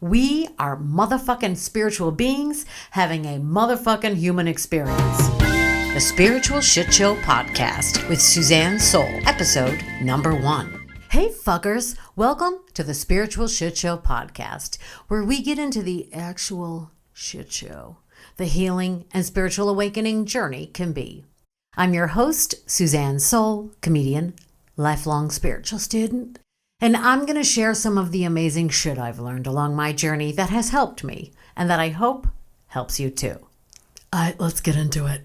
We are motherfucking spiritual beings having a motherfucking human experience. The Spiritual Shitshow podcast with Suzanne Sole, episode number 1. Hey fuckers, welcome to the Spiritual Shitshow podcast, where we get into the actual shit show the healing and spiritual awakening journey can be. I'm your host, Suzanne Sole, comedian, lifelong spiritual student, and I'm going to share some of the amazing shit I've learned along my journey that has helped me and that I hope helps you too. All right, let's get into it.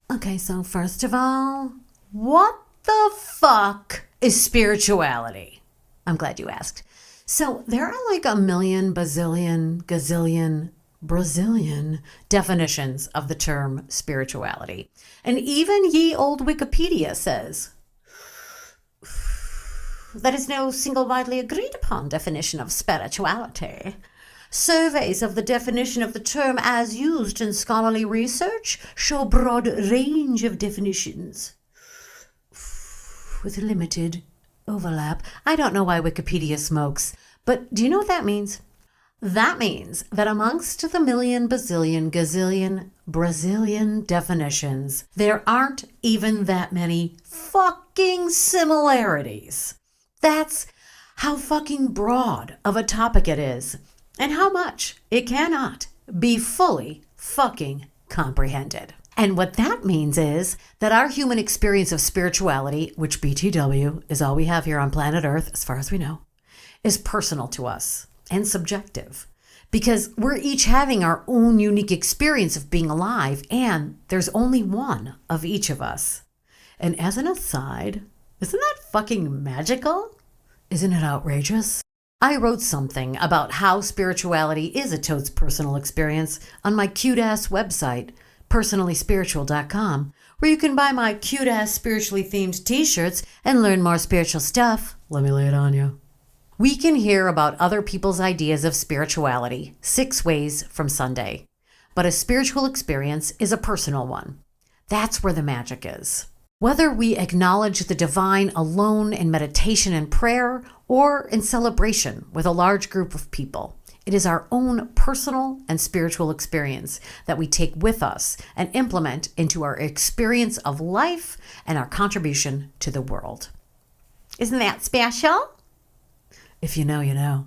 Okay, so first of all, what the fuck is spirituality? I'm glad you asked. So there are like a million, bazillion, gazillion, Brazilian definitions of the term spirituality. And even ye old Wikipedia says there is no single widely agreed upon definition of spirituality. Surveys of the definition of the term as used in scholarly research show a broad range of definitions with limited overlap. I don't know why Wikipedia smokes, but do you know what that means? That means that amongst the million, bazillion, gazillion, Brazilian definitions, there aren't even that many fucking similarities. That's how fucking broad of a topic it is, and how much it cannot be fully fucking comprehended. And what that means is that our human experience of spirituality, which BTW is all we have here on planet Earth, as far as we know, is personal to us and subjective, because we're each having our own unique experience of being alive, and there's only one of each of us. And as an aside, isn't that fucking magical? Isn't it outrageous? I wrote something about how spirituality is a toad's personal experience on my cute-ass website, personallyspiritual.com, where you can buy my cute-ass spiritually themed t-shirts and learn more spiritual stuff. Let me lay it on you. We can hear about other people's ideas of spirituality 6 ways from Sunday, but a spiritual experience is a personal one. That's where the magic is. Whether we acknowledge the divine alone in meditation and prayer or in celebration with a large group of people, it is our own personal and spiritual experience that we take with us and implement into our experience of life and our contribution to the world. Isn't that special? If you know, you know.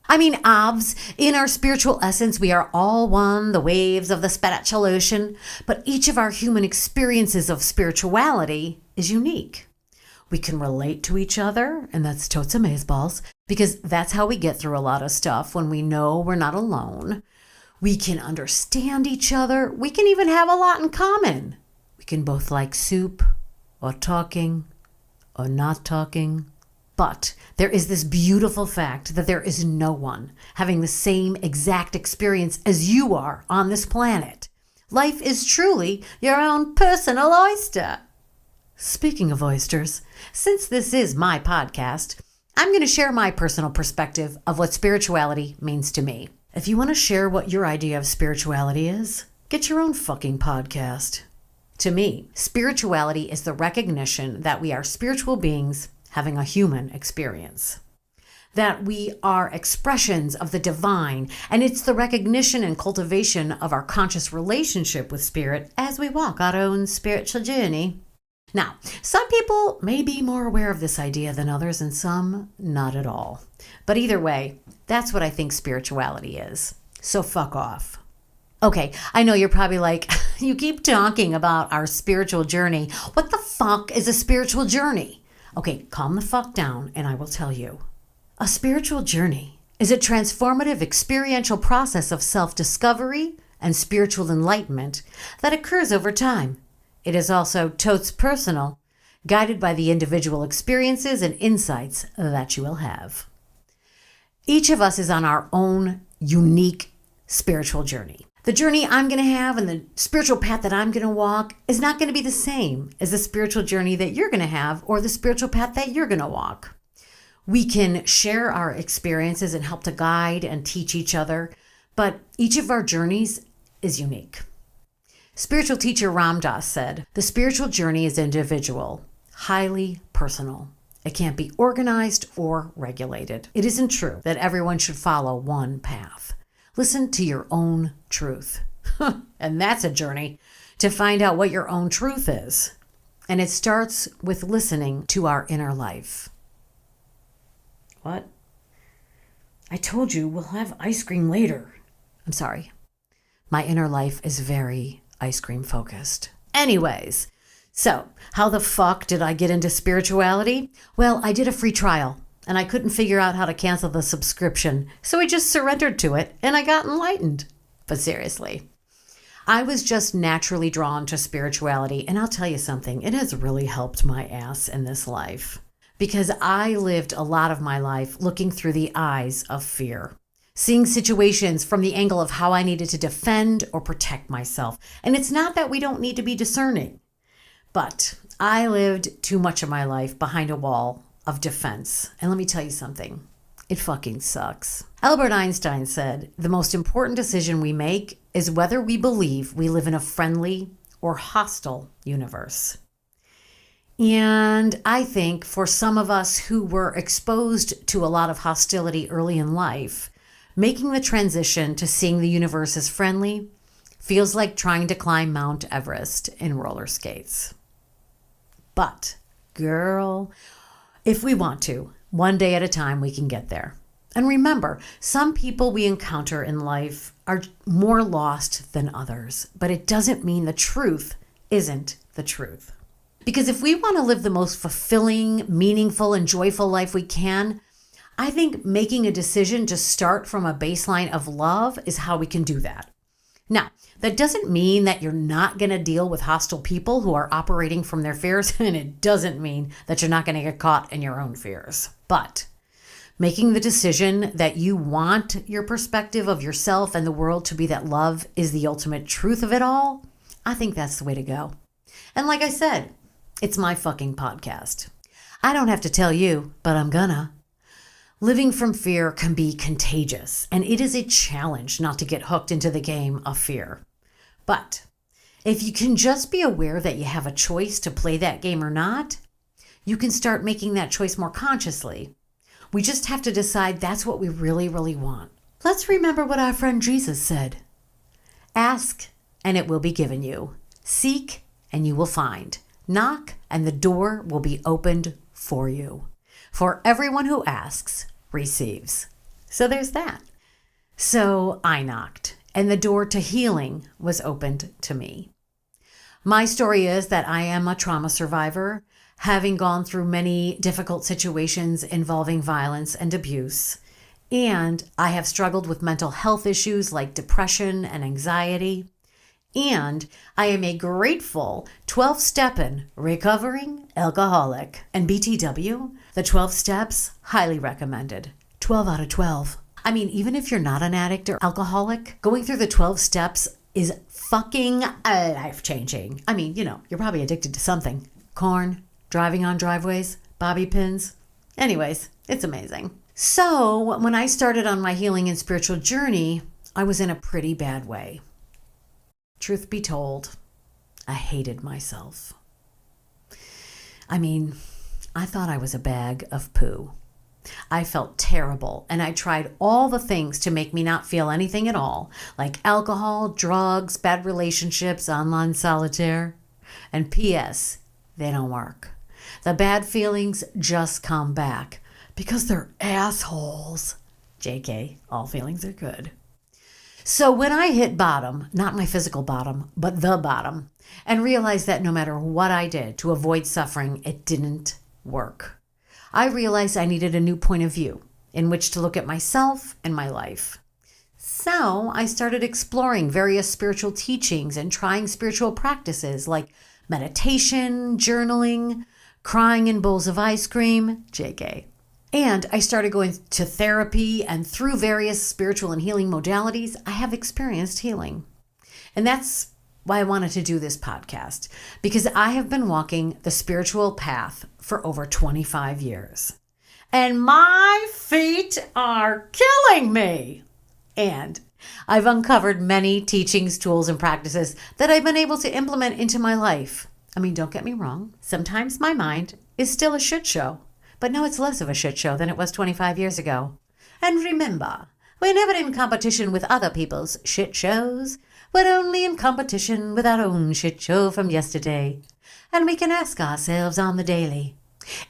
I mean, obvs, in our spiritual essence, we are all one, the waves of the spiritual ocean, but each of our human experiences of spirituality is unique. We can relate to each other, and that's totes amazeballs, because that's how we get through a lot of stuff when we know we're not alone. We can understand each other. We can even have a lot in common. We can both like soup, or talking, or not talking. But there is this beautiful fact that there is no one having the same exact experience as you are on this planet. Life is truly your own personal oyster. Speaking of oysters, since this is my podcast, I'm going to share my personal perspective of what spirituality means to me. If you want to share what your idea of spirituality is, get your own fucking podcast. To me, spirituality is the recognition that we are spiritual beings having a human experience, that we are expressions of the divine, and it's the recognition and cultivation of our conscious relationship with spirit as we walk our own spiritual journey. Now, some people may be more aware of this idea than others, and some not at all. But either way, that's what I think spirituality is. So fuck off. Okay, I know you're probably like, you keep talking about our spiritual journey. What the fuck is a spiritual journey? Okay, calm the fuck down and I will tell you. A spiritual journey is a transformative experiential process of self-discovery and spiritual enlightenment that occurs over time. It is also totes personal, guided by the individual experiences and insights that you will have. Each of us is on our own unique spiritual journey. The journey I'm going to have and the spiritual path that I'm going to walk is not going to be the same as the spiritual journey that you're going to have or the spiritual path that you're going to walk. We can share our experiences and help to guide and teach each other, but each of our journeys is unique. Spiritual teacher Ram Dass said, "The spiritual journey is individual, highly personal, It can't be organized or regulated. It isn't true that everyone should follow one path. Listen to your own truth. And that's a journey to find out what your own truth is. And it starts with listening to our inner life. What? I told you we'll have ice cream later. I'm sorry. My inner life is very ice cream focused. Anyways, so how the fuck did I get into spirituality? Well, I did a free trial and I couldn't figure out how to cancel the subscription. So I just surrendered to it and I got enlightened. But seriously, I was just naturally drawn to spirituality. And I'll tell you something, it has really helped my ass in this life because I lived a lot of my life looking through the eyes of fear, seeing situations from the angle of how I needed to defend or protect myself. And it's not that we don't need to be discerning, but I lived too much of my life behind a wall of defense. And let me tell you something, it fucking sucks. Albert Einstein said, the most important decision we make is whether we believe we live in a friendly or hostile universe. And I think for some of us who were exposed to a lot of hostility early in life, making the transition to seeing the universe as friendly feels like trying to climb Mount Everest in roller skates. But, girl, if we want to, one day at a time we can get there. And remember, some people we encounter in life are more lost than others, but it doesn't mean the truth isn't the truth. Because if we want to live the most fulfilling, meaningful, and joyful life we can, I think making a decision to start from a baseline of love is how we can do that. Now, that doesn't mean that you're not going to deal with hostile people who are operating from their fears, and it doesn't mean that you're not going to get caught in your own fears. But making the decision that you want your perspective of yourself and the world to be that love is the ultimate truth of it all, I think that's the way to go. And like I said, it's my fucking podcast. I don't have to tell you, but I'm gonna. Living from fear can be contagious, and it is a challenge not to get hooked into the game of fear. But if you can just be aware that you have a choice to play that game or not, you can start making that choice more consciously. We just have to decide that's what we really, really want. Let's remember what our friend Jesus said. Ask, and it will be given you. Seek, and you will find. Knock, and the door will be opened for you. For everyone who asks, receives. So there's that. So I knocked, and the door to healing was opened to me. My story is that I am a trauma survivor, having gone through many difficult situations involving violence and abuse. And I have struggled with mental health issues like depression and anxiety. And I am a grateful 12-step-in recovering alcoholic. And BTW, the 12 steps, highly recommended. 12 out of 12. I mean, even if you're not an addict or alcoholic, going through the 12 steps is fucking life-changing. I mean, you're probably addicted to something. Corn, driving on driveways, bobby pins. Anyways, it's amazing. So when I started on my healing and spiritual journey, I was in a pretty bad way. Truth be told, I hated myself. I mean, I thought I was a bag of poo. I felt terrible, and I tried all the things to make me not feel anything at all, like alcohol, drugs, bad relationships, online solitaire. And P.S., they don't work. The bad feelings just come back because they're assholes. JK, all feelings are good. So when I hit bottom, not my physical bottom, but the bottom, and realized that no matter what I did to avoid suffering, it didn't work. I realized I needed a new point of view in which to look at myself and my life. So I started exploring various spiritual teachings and trying spiritual practices like meditation, journaling, crying in bowls of ice cream, JK. And I started going to therapy, and through various spiritual and healing modalities, I have experienced healing. And that's why I wanted to do this podcast, because I have been walking the spiritual path for over 25 years. And my feet are killing me. And I've uncovered many teachings, tools, and practices that I've been able to implement into my life. I mean, don't get me wrong. Sometimes my mind is still a shit show. But now it's less of a shit show than it was 25 years ago. And remember, we're never in competition with other people's shit shows. We're only in competition with our own shit show from yesterday. And we can ask ourselves on the daily,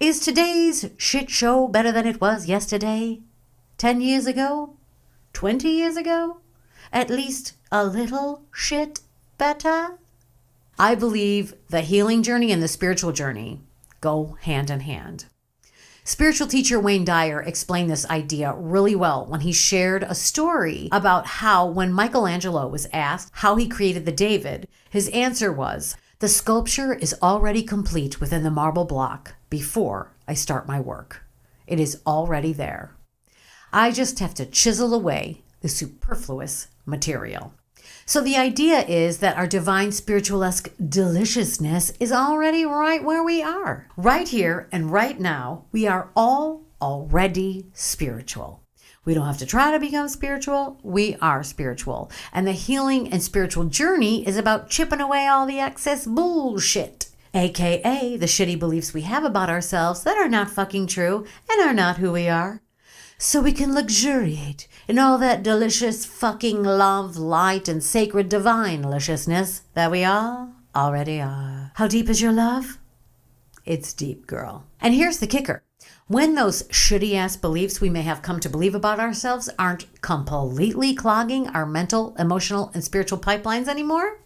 is today's shit show better than it was yesterday? 10 years ago? 20 years ago? At least a little shit better? I believe the healing journey and the spiritual journey go hand in hand. Spiritual teacher Wayne Dyer explained this idea really well when he shared a story about how when Michelangelo was asked how he created the David, his answer was, "The sculpture is already complete within the marble block before I start my work. It is already there. I just have to chisel away the superfluous material." So the idea is that our divine spiritualesque deliciousness is already right where we are. Right here and right now, we are all already spiritual. We don't have to try to become spiritual. We are spiritual. And the healing and spiritual journey is about chipping away all the excess bullshit, aka the shitty beliefs we have about ourselves that are not fucking true and are not who we are. So we can luxuriate in all that delicious fucking love, light, and sacred divine deliciousness that we all already are. How deep is your love? It's deep, girl. And here's the kicker. When those shitty-ass beliefs we may have come to believe about ourselves aren't completely clogging our mental, emotional, and spiritual pipelines anymore,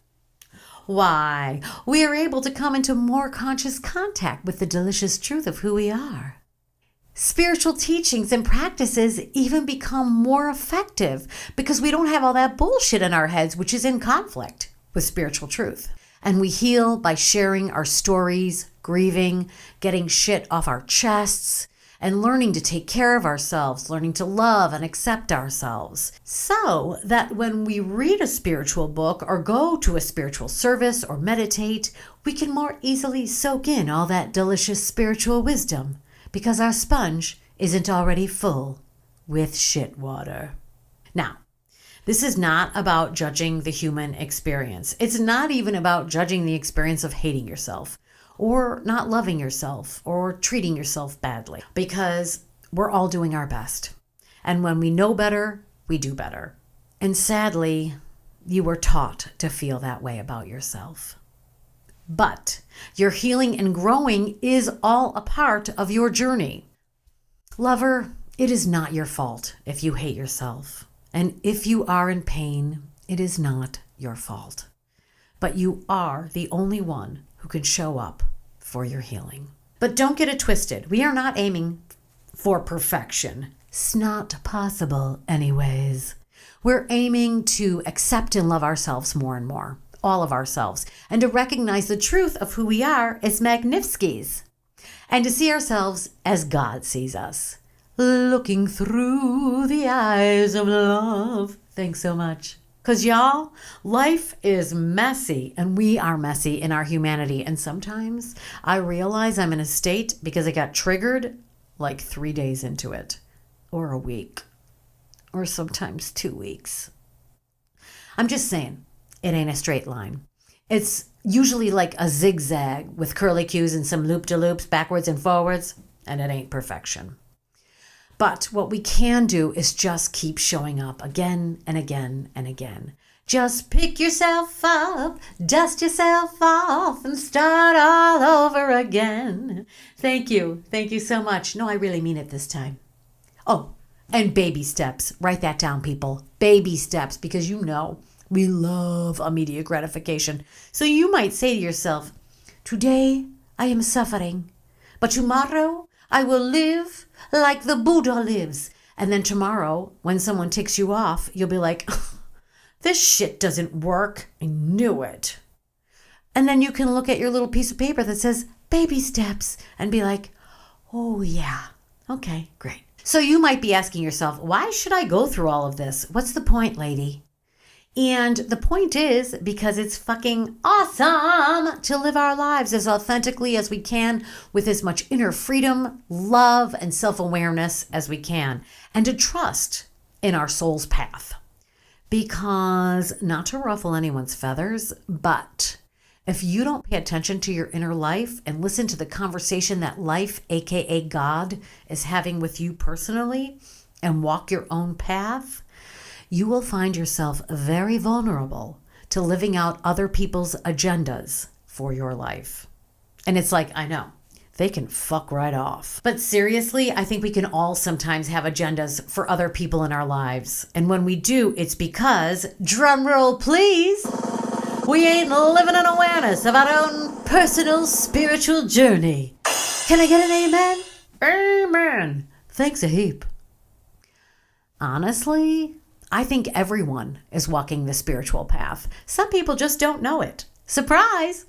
why, we are able to come into more conscious contact with the delicious truth of who we are. Spiritual teachings and practices even become more effective because we don't have all that bullshit in our heads, which is in conflict with spiritual truth. And we heal by sharing our stories, grieving, getting shit off our chests, and learning to take care of ourselves, learning to love and accept ourselves. So that when we read a spiritual book or go to a spiritual service or meditate, we can more easily soak in all that delicious spiritual wisdom, because our sponge isn't already full with shit water. Now, this is not about judging the human experience. It's not even about judging the experience of hating yourself or not loving yourself or treating yourself badly, because we're all doing our best. And when we know better, we do better. And sadly, you were taught to feel that way about yourself. But your healing and growing is all a part of your journey. Lover, it is not your fault if you hate yourself. And if you are in pain, it is not your fault. But you are the only one who can show up for your healing. But don't get it twisted. We are not aiming for perfection. It's not possible anyways. We're aiming to accept and love ourselves more and more. All of ourselves, and to recognize the truth of who we are as Magnitsky's, and to see ourselves as God sees us, looking through the eyes of love. Thanks so much. Because y'all, life is messy, and we are messy in our humanity, and sometimes I realize I'm in a state because I got triggered like 3 days into it, or a week, or sometimes 2 weeks. I'm just saying, it ain't a straight line. It's usually like a zigzag with curly cues and some loop-de-loops backwards and forwards, and it ain't perfection. But what we can do is just keep showing up again and again and again. Just pick yourself up, dust yourself off, and start all over again. Thank you. Thank you so much. No, I really mean it this time. Oh, and baby steps. Write that down, people. Baby steps, because you know, we love immediate gratification. So you might say to yourself, today I am suffering, but tomorrow I will live like the Buddha lives. And then tomorrow, when someone ticks you off, you'll be like, this shit doesn't work. I knew it. And then you can look at your little piece of paper that says baby steps and be like, oh yeah, okay, great. So you might be asking yourself, why should I go through all of this? What's the point, lady? And the point is because it's fucking awesome to live our lives as authentically as we can with as much inner freedom, love, and self-awareness as we can, and to trust in our soul's path. Because, not to ruffle anyone's feathers, but If you don't pay attention to your inner life and listen to the conversation that life, aka God, is having with you personally and walk your own path, you will find yourself very vulnerable to living out other people's agendas for your life. And it's like, I know, they can fuck right off. But seriously, I think we can all sometimes have agendas for other people in our lives. And when we do, it's because, drum roll please, we ain't living in awareness of our own personal spiritual journey. Can I get an amen? Amen. Thanks a heap. Honestly, I think everyone is walking the spiritual path. Some people just don't know it. Surprise!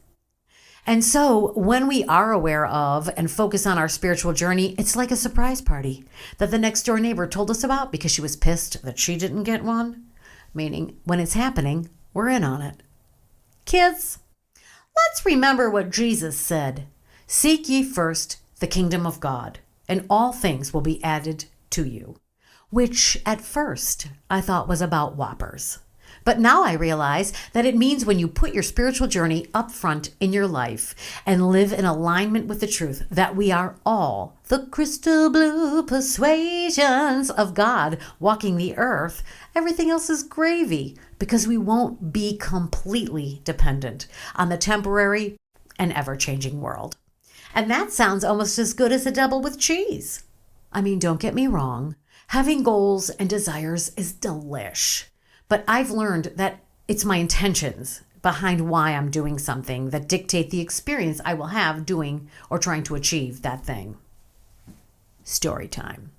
And so when we are aware of and focus on our spiritual journey, it's like a surprise party that the next door neighbor told us about because she was pissed that she didn't get one. Meaning, when it's happening, we're in on it. Kids, let's remember what Jesus said. Seek ye first the kingdom of God, and all things will be added to you. Which at first I thought was about Whoppers. But now I realize that it means when you put your spiritual journey up front in your life and live in alignment with the truth that we are all the crystal blue persuasions of God walking the earth, everything else is gravy because we won't be completely dependent on the temporary and ever-changing world. And that sounds almost as good as a double with cheese. I mean, don't get me wrong. Having goals and desires is delish. But I've learned that it's my intentions behind why I'm doing something that dictate the experience I will have doing or trying to achieve that thing. Story time.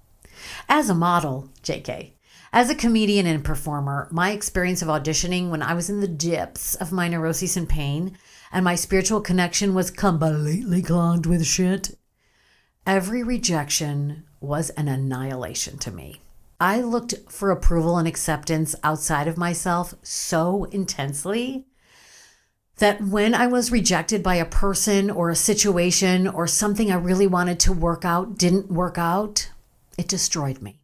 As a model, JK, as a comedian and performer, my experience of auditioning when I was in the depths of my neuroses and pain and my spiritual connection was completely clogged with shit, every rejection was an annihilation to me. I looked for approval and acceptance outside of myself so intensely that when I was rejected by a person or a situation or something I really wanted to work out didn't work out, it destroyed me.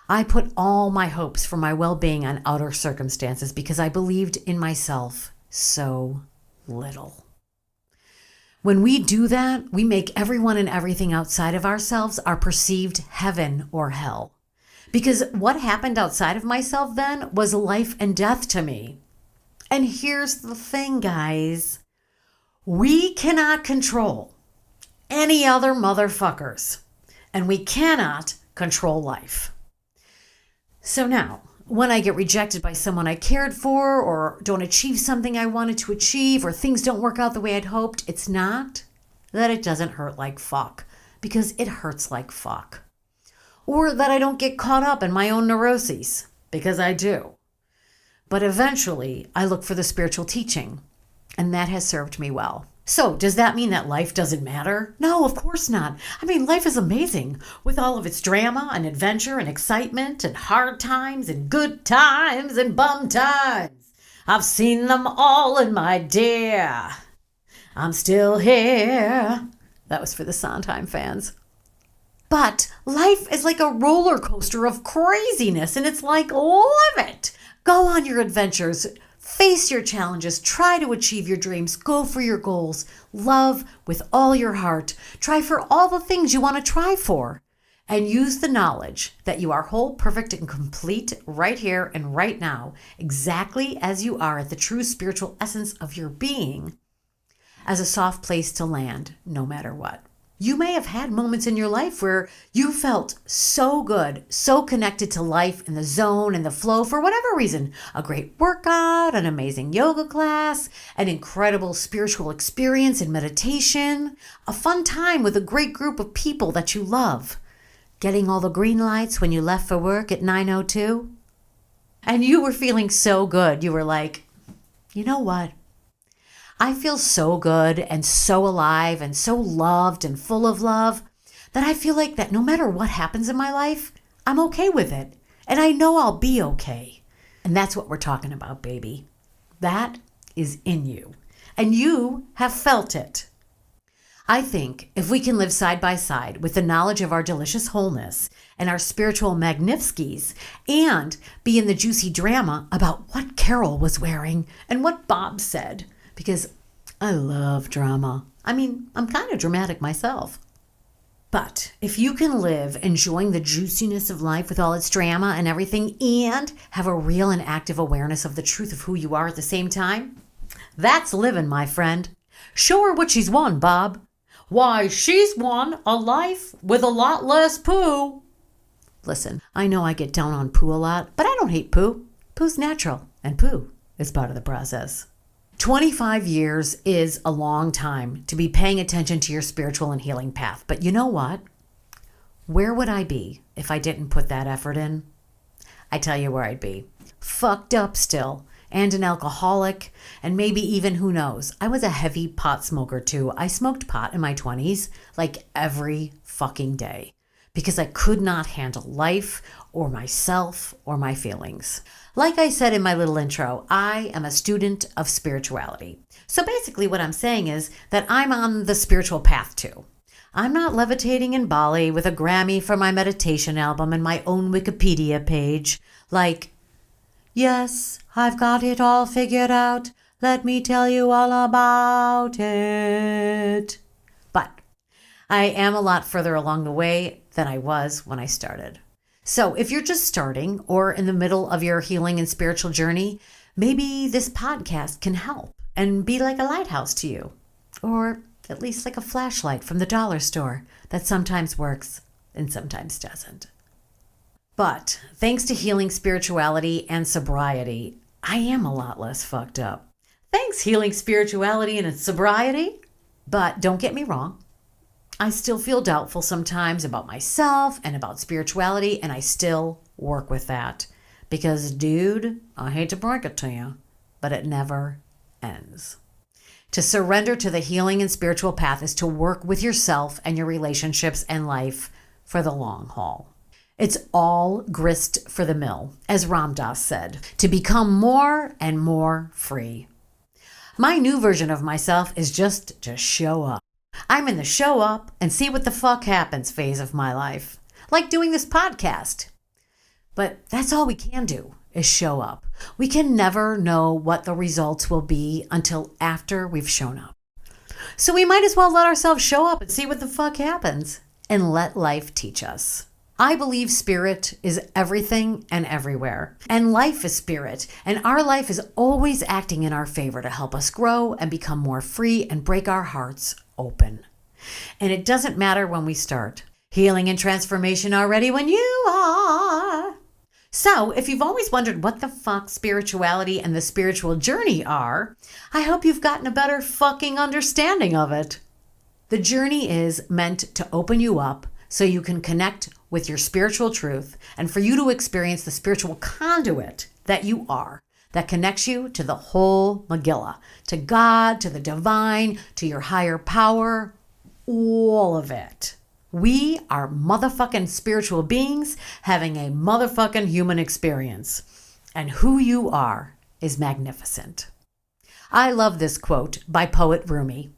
I put all my hopes for my well-being on outer circumstances because I believed in myself so little. When we do that, we make everyone and everything outside of ourselves our perceived heaven or hell. Because what happened outside of myself then was life and death to me. And here's the thing, guys. We cannot control any other motherfuckers. And we cannot control life. So now, when I get rejected by someone I cared for or don't achieve something I wanted to achieve or things don't work out the way I'd hoped, it's not that it doesn't hurt like fuck. Because it hurts like fuck. Or that I don't get caught up in my own neuroses, because I do. But eventually, I look for the spiritual teaching, and that has served me well. So, does that mean that life doesn't matter? No, of course not. I mean, life is amazing, with all of its drama and adventure and excitement and hard times and good times and bum times. I've seen them all in my dear. I'm still here. That was for the Sondheim fans. But life is like a roller coaster of craziness, and it's like, live it. Go on your adventures, face your challenges, try to achieve your dreams, go for your goals, love with all your heart, try for all the things you want to try for, and use the knowledge that you are whole, perfect, and complete right here and right now, exactly as you are at the true spiritual essence of your being, as a soft place to land, no matter what. You may have had moments in your life where you felt so good, so connected to life and the zone and the flow for whatever reason. A great workout, an amazing yoga class, an incredible spiritual experience in meditation, a fun time with a great group of people that you love. Getting all the green lights when you left for work at 9:02. And you were feeling so good. You were like, you know what? I feel so good and so alive and so loved and full of love that I feel like that no matter what happens in my life, I'm okay with it. And I know I'll be okay. And that's what we're talking about, baby. That is in you. And you have felt it. I think if we can live side by side with the knowledge of our delicious wholeness and our spiritual magnifiques and be in the juicy drama about what Carol was wearing and what Bob said, because I love drama. I mean, I'm kind of dramatic myself. But if you can live enjoying the juiciness of life with all its drama and everything and have a real and active awareness of the truth of who you are at the same time, that's living, my friend. Show her what she's won, Bob. Why, she's won a life with a lot less poo. Listen, I know I get down on poo a lot, but I don't hate poo. Poo's natural, and poo is part of the process. 25 years is a long time to be paying attention to your spiritual and healing path. But you know what? Where would I be if I didn't put that effort in? I tell you where I'd be. Fucked up still, and an alcoholic, and maybe even, who knows, I was a heavy pot smoker too. I smoked pot in my 20s, like every fucking day, because I could not handle life or myself or my feelings. Like I said in my little intro, I am a student of spirituality. So basically what I'm saying is that I'm on the spiritual path too. I'm not levitating in Bali with a Grammy for my meditation album and my own Wikipedia page. Like, yes, I've got it all figured out. Let me tell you all about it. But I am a lot further along the way than I was when I started. So if you're just starting or in the middle of your healing and spiritual journey, maybe this podcast can help and be like a lighthouse to you, or at least like a flashlight from the dollar store that sometimes works and sometimes doesn't. But thanks to healing spirituality and sobriety, I am a lot less fucked up. Thanks, healing spirituality and sobriety. But don't get me wrong. I still feel doubtful sometimes about myself and about spirituality, and I still work with that. Because, dude, I hate to break it to you, but it never ends. To surrender to the healing and spiritual path is to work with yourself and your relationships and life for the long haul. It's all grist for the mill, as Ram Dass said, to become more and more free. My new version of myself is just to show up. I'm in the show up and see what the fuck happens phase of my life. Like doing this podcast. But that's all we can do, is show up. We can never know what the results will be until after we've shown up. So we might as well let ourselves show up and see what the fuck happens. And let life teach us. I believe spirit is everything and everywhere. And life is spirit. And our life is always acting in our favor to help us grow and become more free and break our hearts open. And it doesn't matter when we start. Healing and transformation are ready when you are. So if you've always wondered what the fuck spirituality and the spiritual journey are, I hope you've gotten a better fucking understanding of it. The journey is meant to open you up so you can connect with your spiritual truth and for you to experience the spiritual conduit that you are, that connects you to the whole Megillah, to God, to the divine, to your higher power, all of it. We are motherfucking spiritual beings having a motherfucking human experience. And who you are is magnificent. I love this quote by poet Rumi.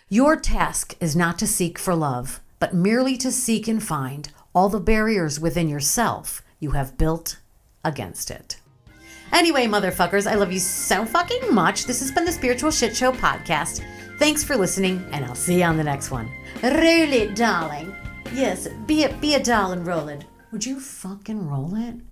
Your task is not to seek for love, but merely to seek and find all the barriers within yourself you have built against it. Anyway, motherfuckers, I love you so fucking much. This has been the Spiritual Shitshow podcast. Thanks for listening, and I'll see you on the next one. Roll it, darling. Yes, be a doll and roll it. Would you fucking roll it?